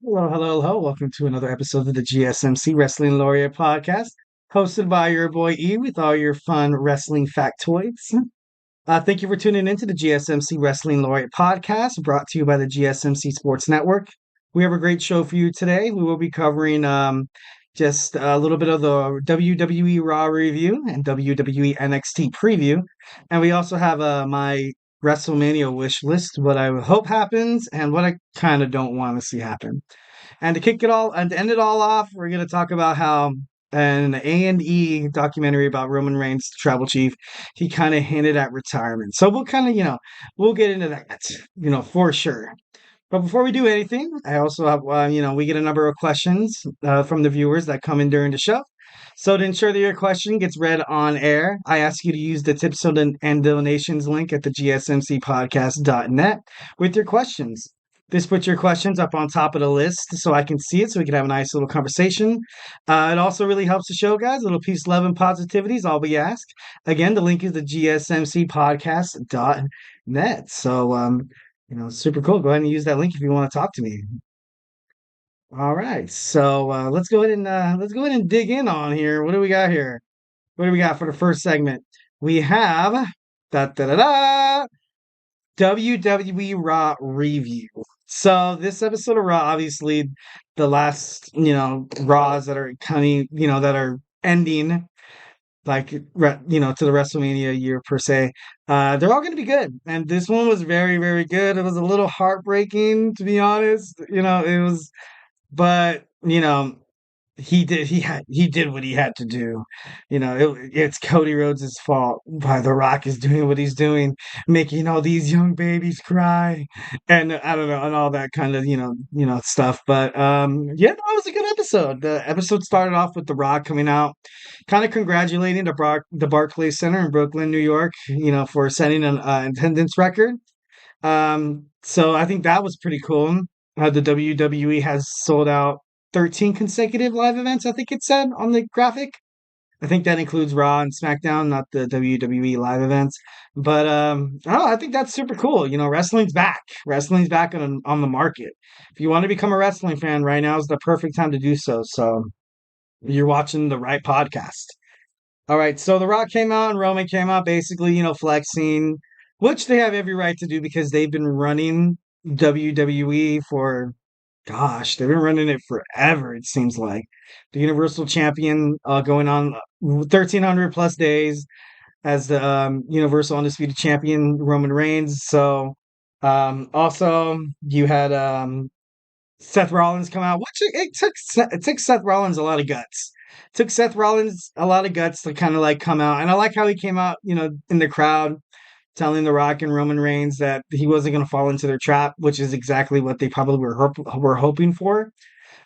Hello, hello, hello. Welcome to another episode of the GSMC Wrestling Laureate Podcast, hosted by your boy E with all your fun wrestling factoids. Thank you for tuning into the GSMC Wrestling Laureate Podcast, brought to you by the GSMC Sports Network. We have a great show for you today. We will be covering just a little bit of the WWE Raw review and WWE NXT preview. And we also have my WrestleMania wish list, what I hope happens and what I kind of don't want to see happen. And to kick it all and to end it all off, we're going to talk about how an A&E documentary about Roman Reigns, the tribal chief, he kind of hinted at retirement. So we'll kind of, we'll get into that, for sure. But before we do anything, I also have, we get a number of questions from the viewers that come in during the show. So to ensure that your question gets read on air, I ask you to use the tips and donations link at the gsmcpodcast.net with your questions. This puts your questions up on top of the list so I can see it, so we can have a nice little conversation. It also really helps the show, guys. A little peace, love, and positivity is all we ask. Again, the link is the gsmcpodcast.net. So, super cool. Go ahead and use that link if you want to talk to me. All right, so let's go ahead and dig in on here. What do we got here? What do we got for the first segment? We have da da da da WWE Raw review. So this episode of Raw, obviously, the last Raws that are coming, that are ending, like to the WrestleMania year per se. They're all going to be good, and this one was very, very good. It was a little heartbreaking, to be honest. It was, but he did what he had to do. It's Cody Rhodes' fault why The Rock is doing what he's doing, making all these young babies cry, and I don't know, and all that kind of stuff. But yeah, that was a good episode. The episode started off with The Rock coming out, kind of congratulating the Barclays Center in Brooklyn, New York, for setting an attendance record. So I think that was pretty cool. The WWE has sold out 13 consecutive live events, I think it said on the graphic. I think that includes Raw and SmackDown, not the WWE live events. But I think that's super cool. Wrestling's back. Wrestling's back on the market. If you want to become a wrestling fan, right now is the perfect time to do so. So you're watching the right podcast. All right, so The Rock came out and Roman came out, basically, flexing, which they have every right to do because they've been running WWE for, gosh, they've been running it forever, it seems like. The Universal Champion going on 1,300 plus days as the Universal Undisputed Champion, Roman Reigns. So, also, you had Seth Rollins come out, which it took Seth Rollins a lot of guts. Took Seth Rollins a lot of guts to kind of like come out, and I like how he came out, in the crowd, telling The Rock and Roman Reigns that he wasn't going to fall into their trap, which is exactly what they probably were hoping for.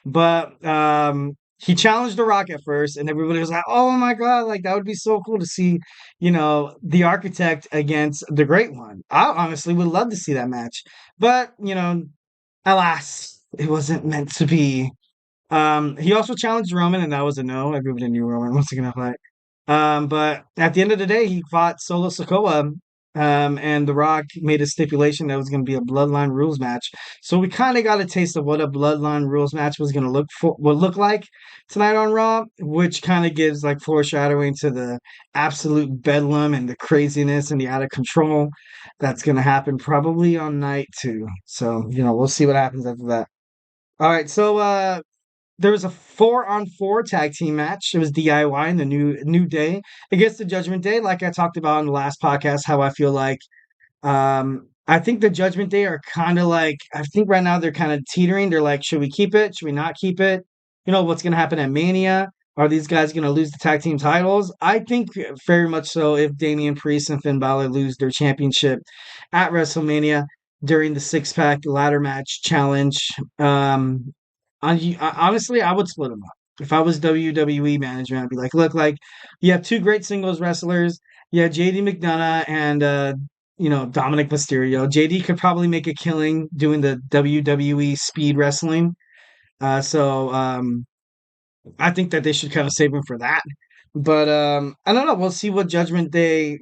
But he challenged The Rock at first, and everybody was like, "Oh my god, like that would be so cool to see, the Architect against the Great One." I honestly would love to see that match, but alas, it wasn't meant to be. He also challenged Roman, and that was a no. Everybody knew Roman wasn't gonna fight. But at the end of the day, he fought Solo Sikoa, and The Rock made a stipulation that was going to be a Bloodline Rules match. So we kind of got a taste of what a Bloodline Rules match was going to look like tonight on Raw, which kind of gives like foreshadowing to the absolute bedlam and the craziness and the out of control that's going to happen probably on night two. So we'll see what happens after that. All right, so there was a 4-on-4 tag team match. It was DIY in the New Day against the Judgment Day. Like I talked about in the last podcast, how I feel like I think the Judgment Day are kind of like, I think right now they're kind of teetering. They're like, should we keep it? Should we not keep it? What's going to happen at Mania? Are these guys going to lose the tag team titles? I think very much so if Damian Priest and Finn Balor lose their championship at WrestleMania during the six-pack ladder match challenge. Honestly, I would split them up. If I was WWE management, I'd be like, look, like you have two great singles wrestlers. You have JD McDonough and Dominic Mysterio. JD could probably make a killing doing the WWE speed wrestling. So I think that they should kind of save him for that. But I don't know. We'll see what Judgment Day.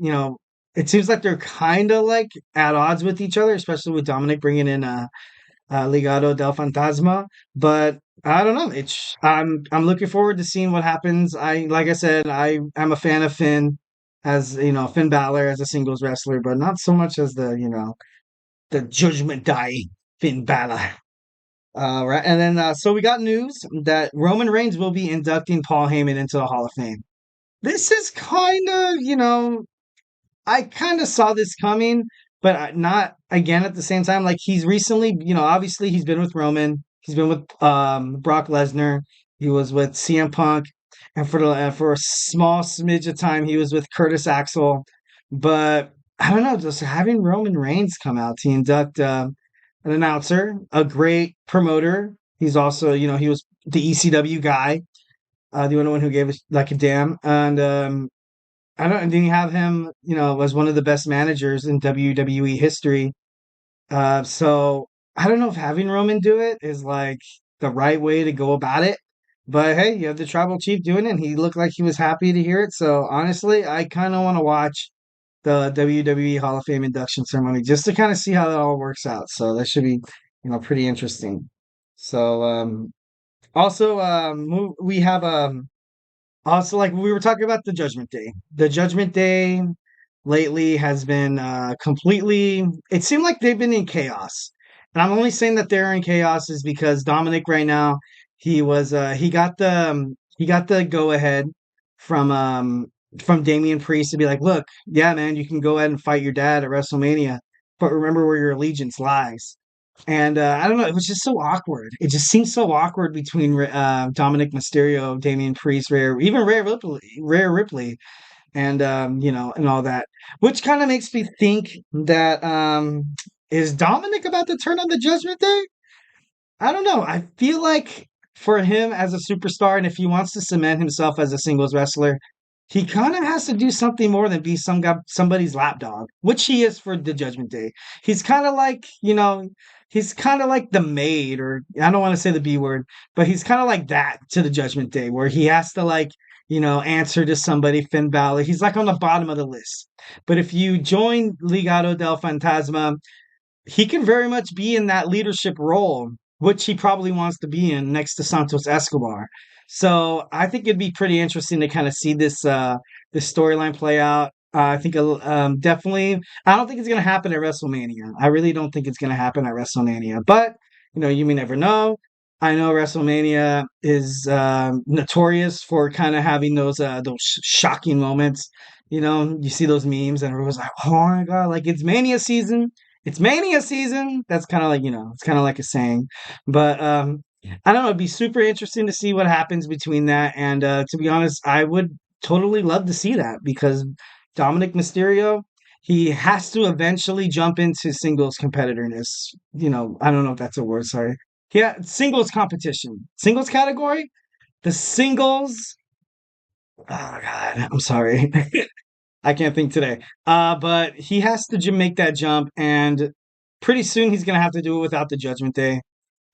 It seems like they're kind of like at odds with each other, especially with Dominic bringing in Legado del Fantasma. But I don't know. I'm looking forward to seeing what happens. Like I said, I'm a fan of Finn as Finn Balor as a singles wrestler, but not so much as the Judgment Day Finn Balor. Right, and then so we got news that Roman Reigns will be inducting Paul Heyman into the Hall of Fame. This is kind of, I kind of saw this coming, but not again at the same time. Like he's recently, obviously he's been with Roman, he's been with Brock Lesnar, he was with CM Punk, and for a small smidge of time he was with Curtis Axel. But I don't know, just having Roman Reigns come out to induct an announcer, a great promoter. He's also, he was the ECW guy, the only one who gave us like a damn, and I don't. And then you have him, as one of the best managers in WWE history. So I don't know if having Roman do it is like the right way to go about it. But hey, you have the tribal chief doing it, and he looked like he was happy to hear it. So honestly, I kind of want to watch the WWE Hall of Fame induction ceremony just to kind of see how that all works out. So that should be, pretty interesting. So also we have also, like we were talking about the Judgment Day. The Judgment Day lately has been completely. It seemed like they've been in chaos, and I'm only saying that they're in chaos is because Dominic right now he got the go ahead from Damian Priest to be like, look, yeah, man, you can go ahead and fight your dad at WrestleMania, but remember where your allegiance lies. And I don't know, it was just so awkward. It just seemed so awkward between Dominic Mysterio, Damian Priest, even Rhea Ripley, and and all that, which kind of makes me think that is Dominic about to turn on the Judgment Day? I don't know. I feel like for him as a superstar, and if he wants to cement himself as a singles wrestler, he kind of has to do something more than be somebody's lapdog, which he is for the Judgment Day. He's kind of like, he's kind of like the maid, or I don't want to say the B word, but he's kind of like that to the Judgment Day, where he has to like, answer to somebody, Finn Balor. He's like on the bottom of the list. But if you join Legado del Fantasma, he can very much be in that leadership role, which he probably wants to be in next to Santos Escobar. So I think it'd be pretty interesting to kind of see this storyline play out. I think definitely. I don't think it's going to happen at WrestleMania. I really don't think it's going to happen at WrestleMania. But you may never know. I know WrestleMania is notorious for kind of having those shocking moments. You see those memes and everyone's like, "Oh my god!" Like it's Mania season. It's Mania season. That's kind of like, it's kind of like a saying. But I don't know. It'd be super interesting to see what happens between that. And to be honest, I would totally love to see that because Dominic Mysterio, he has to eventually jump into singles competitiveness. I don't know if that's a word. Sorry. Yeah, singles competition, singles category, the singles. Oh God, I'm sorry. I can't think today. But he has to make that jump, and pretty soon he's gonna have to do it without the Judgment Day.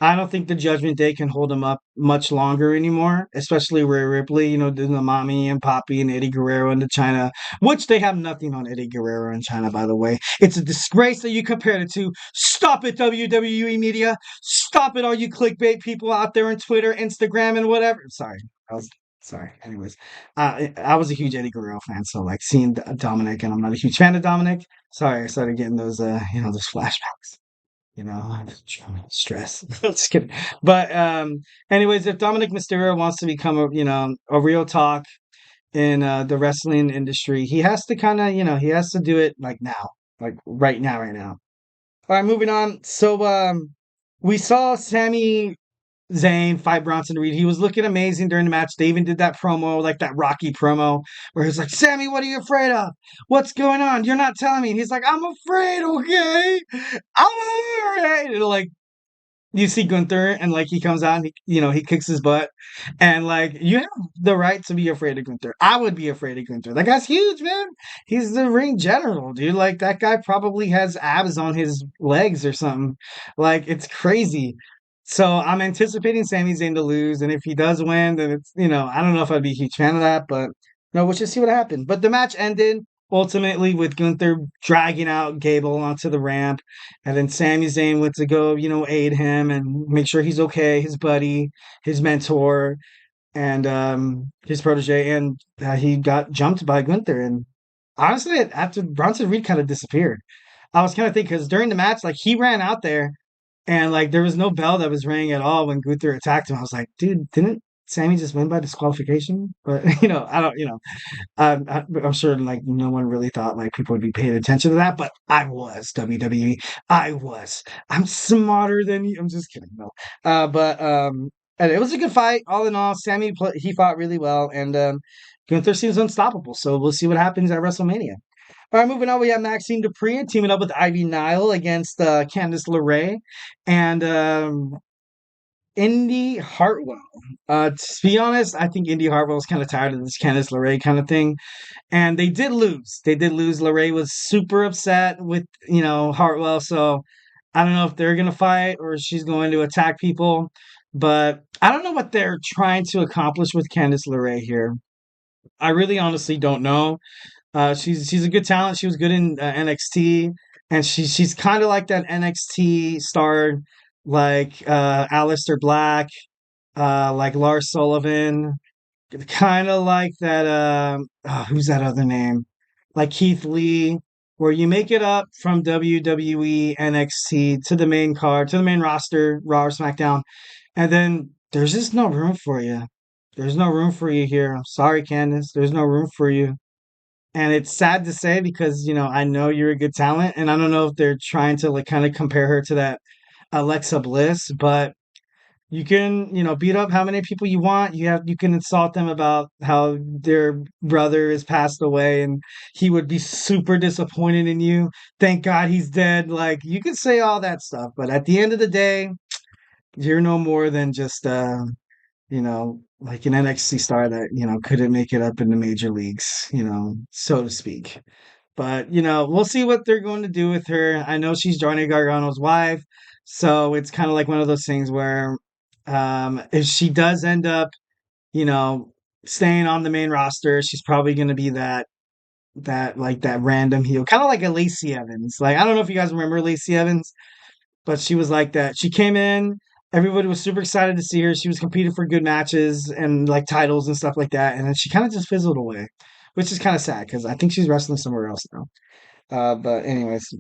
I don't think the Judgment Day can hold him up much longer anymore, especially Rhea Ripley, doing the mommy and Poppy and Eddie Guerrero into China, which they have nothing on Eddie Guerrero in China, by the way. It's a disgrace that you compared it to. Stop it, WWE media. Stop it, all you clickbait people out there on Twitter, Instagram, and whatever. Sorry, I was sorry. Anyways, I was a huge Eddie Guerrero fan, so like seeing Dominic, and I'm not a huge fan of Dominic. Sorry, I started getting those, those flashbacks. Stress. Just kidding. But anyways, if Dominic Mysterio wants to become a real talk in the wrestling industry, he has to kind of he has to do it like now, like right now, right now. All right, moving on. So we saw Sami Zayn fight Bronson Reed. He was looking amazing during the match. They even did that promo, like that Rocky promo, where he's like, Sammy, what are you afraid of? What's going on? You're not telling me. And he's like, I'm afraid, okay? I'm afraid. And like, you see Gunther, and like he comes out and he kicks his butt. And like, you have the right to be afraid of Gunther. I would be afraid of Gunther. That guy's huge, man. He's the ring general, dude. Like, that guy probably has abs on his legs or something. Like, it's crazy. So I'm anticipating Sami Zayn to lose, and if he does win, then it's I don't know if I'd be a huge fan of that, but no, we'll just see what happened. But the match ended ultimately with Gunther dragging out Gable onto the ramp, and then Sami Zayn went to go, aid him and make sure he's okay, his buddy, his mentor, and his protege, and he got jumped by Gunther. And honestly, after Bronson Reed kind of disappeared, I was kind of thinking because during the match, like he ran out there and like there was no bell that was ringing at all when Gunther attacked him. I was like, dude, didn't Sammy just win by disqualification? But I don't, I'm sure like no one really thought like people would be paying attention to that, but I was WWE. I was. I'm smarter than you. I'm just kidding. No, but and it was a good fight all in all. He fought really well, and Gunther seems unstoppable. So we'll see what happens at WrestleMania. All right, moving on, we have Maxine Dupree teaming up with Ivy Nile against Candice LeRae and Indy Hartwell. To be honest, I think Indy Hartwell is kind of tired of this Candice LeRae kind of thing. And they did lose. They did lose. LeRae was super upset with, Hartwell. So I don't know if they're going to fight or she's going to attack people. But I don't know what they're trying to accomplish with Candice LeRae here. I really honestly don't know. She's a good talent. She was good in NXT, and she's kind of like that NXT star, like Aleister Black, like Lars Sullivan, kind of like that. Who's that other name? Like Keith Lee, where you make it up from WWE NXT to the main card, to the main roster, Raw or SmackDown, and then there's just no room for you. There's no room for you here. I'm sorry, Candice. There's no room for you. And it's sad to say because, I know you're a good talent, and I don't know if they're trying to like kind of compare her to that Alexa Bliss, but you can, beat up how many people you want. You can insult them about how their brother has passed away and he would be super disappointed in you. Thank God he's dead. Like you can say all that stuff, but at the end of the day, you're no more than just like an NXT star that, couldn't make it up in the major leagues, so to speak. But, we'll see what they're going to do with her. I know she's Johnny Gargano's wife, so it's kind of like one of those things where if she does end up, you know, staying on the main roster, she's probably going to be that random heel, kind of like a Lacey Evans. Like I don't know if you guys remember Lacey Evans, but she was like that. She came in, everybody was super excited to see her. She was competing for good matches and like titles and stuff like that, and then she kind of just fizzled away, which is kind of sad because I think she's wrestling somewhere else now. But anyways,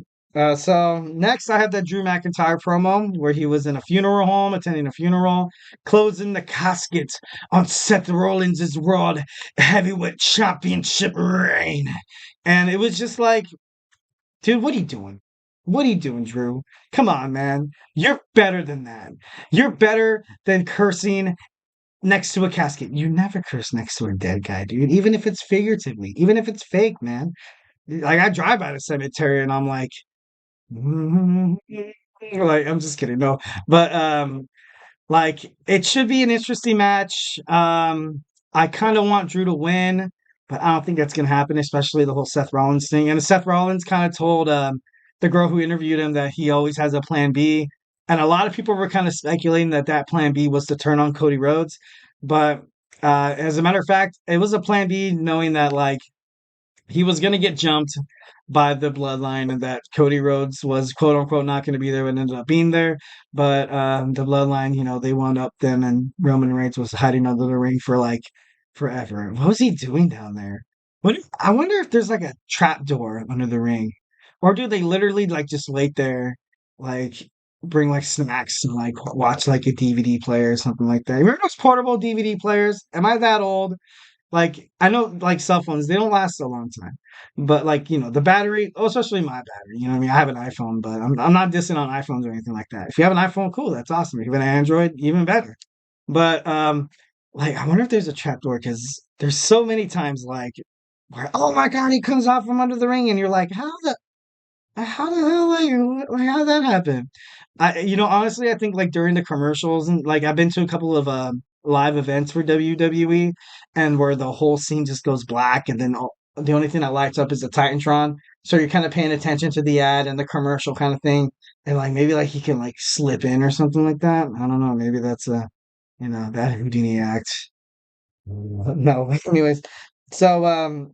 so next I have that Drew McIntyre promo where he was in a funeral home, attending a funeral, closing the casket on Seth Rollins' World Heavyweight Championship reign, and it was just like, dude, what are you doing? What are you doing, Drew? Come on, man. You're better than that. You're better than cursing next to a casket. You never curse next to a dead guy, dude. Even if it's figuratively, even if it's fake, man. Like I drive by the cemetery and I'm like, like I'm just kidding, no. But like it should be an interesting match. I kind of want Drew to win, but I don't think that's gonna happen, especially the whole Seth Rollins thing. And Seth Rollins kind of told the girl who interviewed him that he always has a plan B. And a lot of people were kind of speculating that that plan B was to turn on Cody Rhodes. But as a matter of fact, it was a plan B knowing that like he was going to get jumped by the bloodline and that Cody Rhodes was quote unquote not going to be there and ended up being there. But the bloodline, they wound up them and Roman Reigns was hiding under the ring for like forever. What was he doing down there? I wonder if there's like a trap door under the ring. Or do they literally like just wait there, like bring like snacks and like watch like a DVD player or something like that? Remember those portable DVD players? Am I that old? Like, I know, like, cell phones, they don't last a long time. But, like, the battery, especially my battery, you know what I mean? I have an iPhone, but I'm not dissing on iPhones or anything like that. If you have an iPhone, cool, that's awesome. If you have an Android, even better. But, like, I wonder if there's a trapdoor because there's so many times, like, where, oh my God, he comes out from under the ring, and you're like, how the hell, like, how did that happen? Honestly, I think like during the commercials and like I've been to a couple of live events for WWE, and where the whole scene just goes black, and then the only thing that lights up is the Titantron. So you're kind of paying attention to the ad and the commercial kind of thing, and like maybe like he can like slip in or something like that. I don't know. Maybe that's that Houdini act. No, anyways. So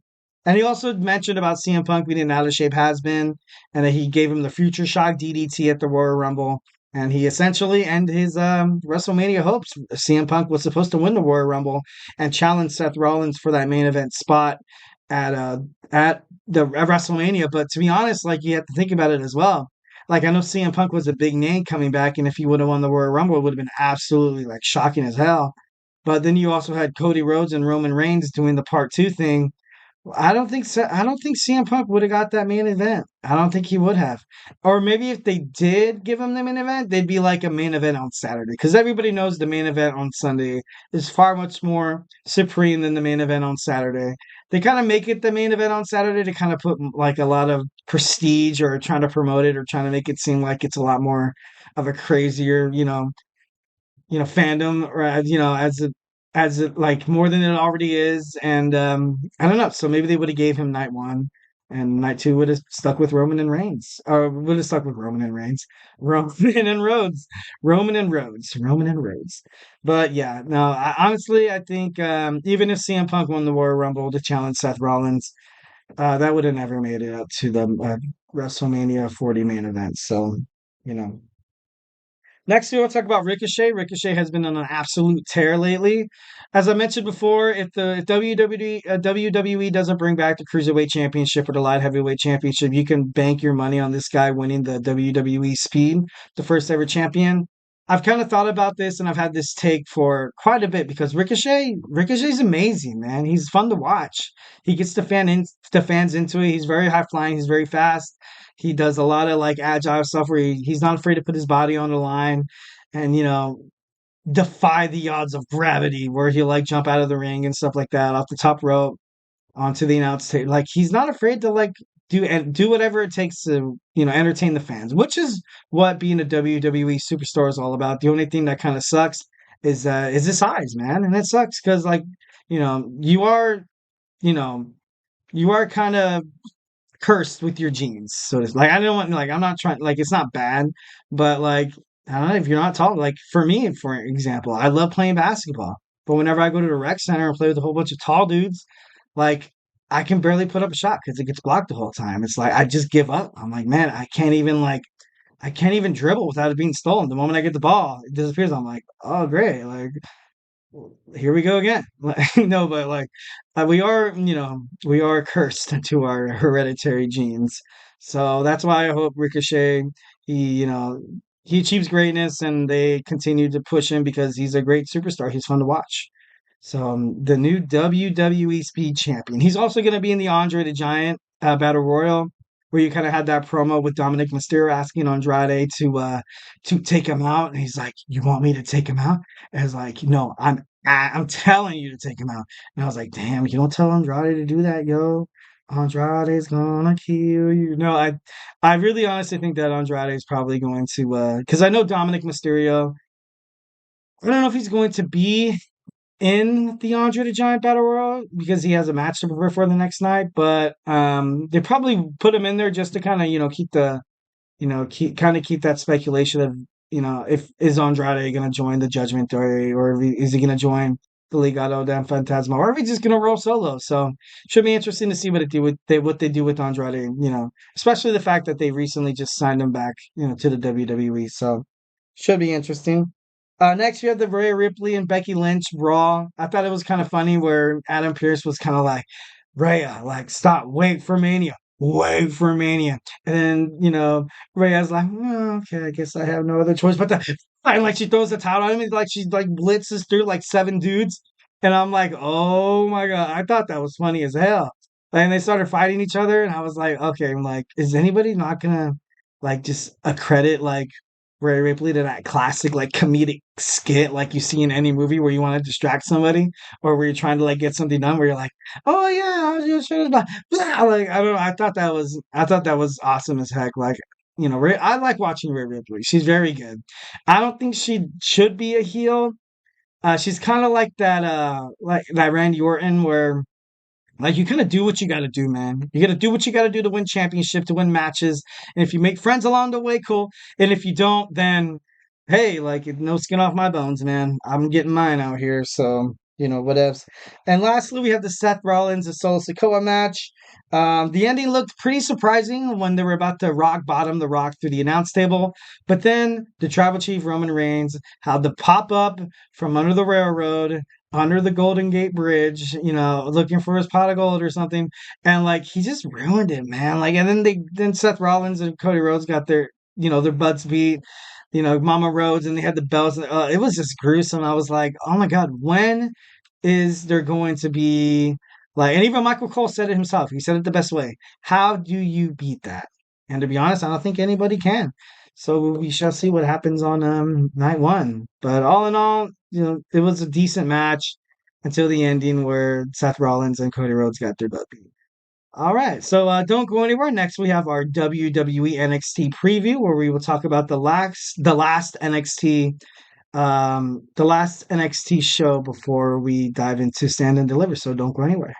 And he also mentioned about CM Punk being out of shape has been, and that he gave him the Future Shock DDT at the Royal Rumble. And he essentially ended his WrestleMania hopes. CM Punk was supposed to win the Royal Rumble and challenge Seth Rollins for that main event spot at at WrestleMania. But to be honest, like you have to think about it as well. Like I know CM Punk was a big name coming back, and if he would have won the Royal Rumble, it would have been absolutely like shocking as hell. But then you also had Cody Rhodes and Roman Reigns doing the part two thing. I don't think so. I don't think CM Punk would have got that main event. I don't think he would have. Or maybe if they did give him the main event, they'd be like a main event on Saturday. Because everybody knows the main event on Sunday is far much more supreme than the main event on Saturday. They kind of make it the main event on Saturday to kind of put like a lot of prestige or trying to promote it or trying to make it seem like it's a lot more of a crazier, fandom or as it like more than it already is. And I don't know. So maybe they would have gave him night one, and night two would have stuck with Roman and Reigns, or would have stuck with Roman and Reigns, Roman and Rhodes, Roman and Rhodes. But yeah, no. Honestly, I think even if CM Punk won the Royal Rumble to challenge Seth Rollins, that would have never made it up to the WrestleMania 40 main event. So you know. Next, we want to talk about Ricochet. Ricochet has been on an absolute tear lately. As I mentioned before, if WWE doesn't bring back the Cruiserweight Championship or the Light Heavyweight Championship, you can bank your money on this guy winning the WWE Speed, the first ever champion. I've kind of thought about this and I've had this take for quite a bit because Ricochet's amazing, man. He's fun to watch. He gets the fans into it. He's very high flying. He's very fast. He does a lot of like agile stuff where he's not afraid to put his body on the line and, defy the odds of gravity where he'll like jump out of the ring and stuff like that off the top rope onto the announce table. Like he's not afraid to like do whatever it takes to, entertain the fans, which is what being a WWE superstar is all about. The only thing that kind of sucks is his size, man. And it sucks because like, you know, you are, you know, you are kind of cursed with your genes. So it's like I don't want like I'm not trying like it's not bad, but like I don't know if you're not tall. Like for me, for example, I love playing basketball, but whenever I go to the rec center and play with a whole bunch of tall dudes, like I can barely put up a shot because it gets blocked the whole time. It's like I just give up. I'm like, man, I can't even dribble without it being stolen. The moment I get the ball, it disappears. I'm like, oh great, like here we go again. No, but like we are cursed to our hereditary genes. So that's why I hope Ricochet, he, he achieves greatness and they continue to push him because he's a great superstar. He's fun to watch. So the new WWE Speed Champion. He's also going to be in the Andre the Giant Battle Royal, where you kind of had that promo with Dominic Mysterio asking Andrade to take him out, and he's like, "You want me to take him out?" And it's like, "No, I'm telling you to take him out." And I was like, "Damn, you don't tell Andrade to do that, yo. Andrade's gonna kill you." No, I really honestly think that Andrade is probably going to because I know Dominic Mysterio. I don't know if he's going to be in the Andre the Giant Battle Royal because he has a match to prepare for the next night. But they probably put him in there just to kind of keep the keep that speculation of if is Andrade going to join the Judgment Day or is he going to join the Legado del Fantasma or if he's just going to roll solo. So should be interesting to see what they do with Andrade. Especially the fact that they recently just signed him back to the WWE. So should be interesting. Next, you have the Rhea Ripley and Becky Lynch Raw. I thought it was kind of funny where Adam Pearce was kind of like, Rhea, like, stop, wait for Mania. And then, Rhea's like, "Oh, okay, I guess I have no other choice. But and like she throws the towel on him, and like she like blitzes through like seven dudes. And I'm like, oh my God, I thought that was funny as hell. And they started fighting each other, and I was like, okay, I'm like, is anybody not gonna like just accredit like Rhea Ripley to that classic like comedic skit like you see in any movie where you want to distract somebody or where you're trying to like get something done where you're like, oh yeah, I was just blah, blah. Like I don't know, I thought that was awesome as heck. Like I like watching Rhea Ripley. She's very good. I don't think she should be a heel. She's kind of like that Randy Orton where like you kind of do what you got to do, man. You got to do what you got to do to win championship, to win matches. And if you make friends along the way, cool. And if you don't, then hey, like no skin off my bones, man. I'm getting mine out here. So whatevs. And lastly, we have the Seth Rollins and Solo Sikoa match. The ending looked pretty surprising when they were about to rock bottom the Rock through the announce table. But then the Tribal Chief Roman Reigns had the pop up from under the railroad, under the Golden Gate Bridge, looking for his pot of gold or something. And like he just ruined it, man. Like, and then Seth Rollins and Cody Rhodes got their butts beat. Mama Rhodes, and they had the belts. It was just gruesome. I was like, oh my God, when is there going to be like, and even Michael Cole said it himself. He said it the best way. How do you beat that? And to be honest, I don't think anybody can. So we shall see what happens on night one. But all in all, it was a decent match until the ending where Seth Rollins and Cody Rhodes got their butt beat. All right, so don't go anywhere. Next, we have our WWE NXT preview, where we will talk about the last NXT show before we dive into Stand and Deliver. So don't go anywhere.